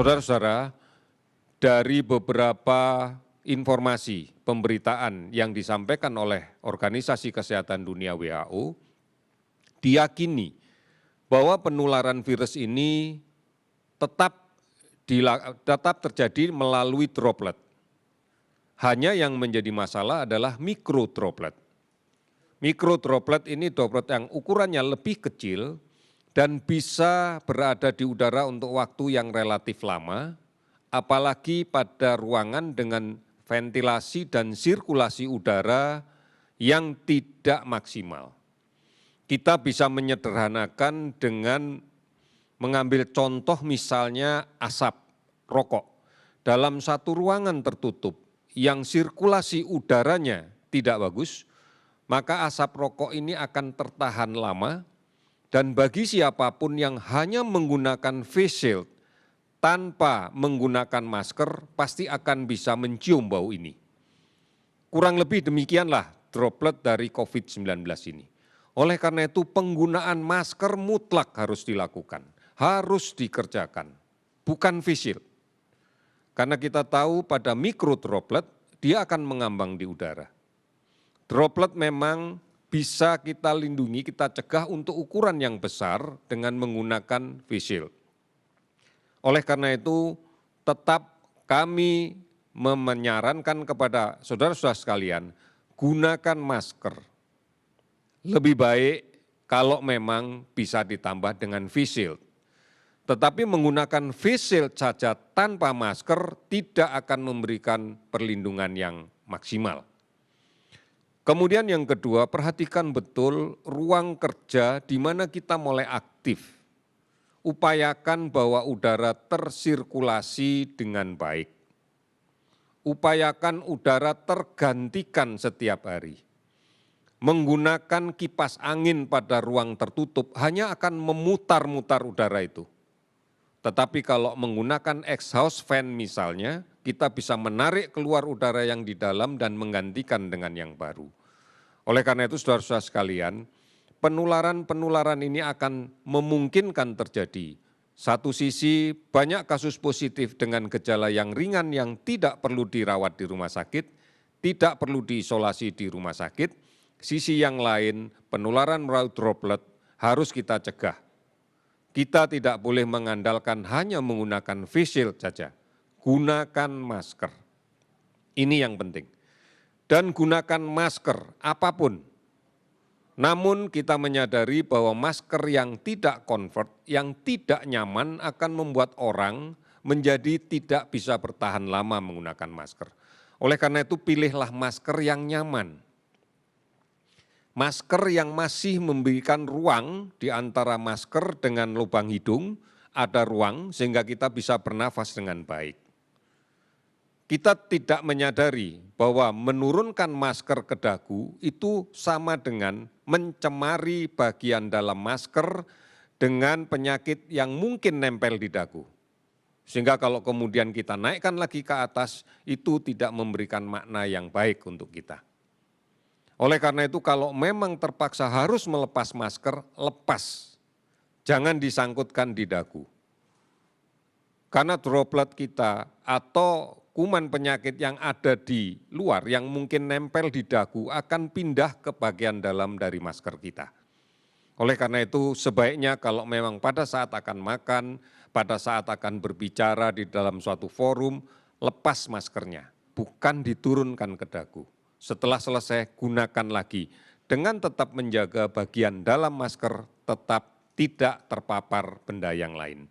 Saudara-saudara, dari beberapa informasi pemberitaan yang disampaikan oleh Organisasi Kesehatan Dunia WHO, diyakini bahwa penularan virus ini tetap terjadi melalui droplet. Hanya yang menjadi masalah adalah mikrodroplet. Mikrodroplet ini droplet yang ukurannya lebih kecil dan bisa berada di udara untuk waktu yang relatif lama, apalagi pada ruangan dengan ventilasi dan sirkulasi udara yang tidak maksimal. Kita bisa menyederhanakan dengan mengambil contoh misalnya asap rokok. Dalam satu ruangan tertutup yang sirkulasi udaranya tidak bagus, maka asap rokok ini akan tertahan lama. Dan bagi siapapun yang hanya menggunakan face shield tanpa menggunakan masker, pasti akan bisa mencium bau ini. Kurang lebih demikianlah droplet dari COVID-19 ini. Oleh karena itu penggunaan masker mutlak harus dilakukan, harus dikerjakan, bukan face shield. Karena kita tahu pada mikrodroplet dia akan mengambang di udara. Droplet memang bisa kita lindungi, kita cegah untuk ukuran yang besar dengan menggunakan face shield. Oleh karena itu, tetap kami menyarankan kepada saudara-saudara sekalian, gunakan masker. Lebih baik kalau memang bisa ditambah dengan face shield. Tetapi menggunakan face shield saja tanpa masker tidak akan memberikan perlindungan yang maksimal. Kemudian yang kedua, perhatikan betul ruang kerja di mana kita mulai aktif. Upayakan bahwa udara tersirkulasi dengan baik. Upayakan udara tergantikan setiap hari. Menggunakan kipas angin pada ruang tertutup hanya akan memutar-mutar udara itu. Tetapi kalau menggunakan exhaust fan misalnya, kita bisa menarik keluar udara yang di dalam dan menggantikan dengan yang baru. Oleh karena itu, saudara-saudara sekalian, penularan ini akan memungkinkan terjadi. Satu sisi banyak kasus positif dengan gejala yang ringan yang tidak perlu dirawat di rumah sakit, tidak perlu diisolasi di rumah sakit. Sisi yang lain, penularan melalui droplet harus kita cegah. Kita tidak boleh mengandalkan hanya menggunakan face shield saja. Gunakan masker. Ini yang penting. Dan gunakan masker apapun. Namun kita menyadari bahwa masker yang tidak comfort, yang tidak nyaman akan membuat orang menjadi tidak bisa bertahan lama menggunakan masker. Oleh karena itu pilihlah masker yang nyaman. Masker yang masih memberikan ruang di antara masker dengan lubang hidung, ada ruang sehingga kita bisa bernafas dengan baik. Kita tidak menyadari bahwa menurunkan masker ke dagu itu sama dengan mencemari bagian dalam masker dengan penyakit yang mungkin nempel di dagu. Sehingga kalau kemudian kita naikkan lagi ke atas, itu tidak memberikan makna yang baik untuk kita. Oleh karena itu kalau memang terpaksa harus melepas masker, lepas. Jangan disangkutkan di dagu. Karena droplet kita atau kuman penyakit yang ada di luar yang mungkin nempel di dagu akan pindah ke bagian dalam dari masker kita. Oleh karena itu sebaiknya kalau memang pada saat akan makan, pada saat akan berbicara di dalam suatu forum, lepas maskernya, bukan diturunkan ke dagu. Setelah selesai, gunakan lagi dengan tetap menjaga bagian dalam masker tetap tidak terpapar benda yang lain.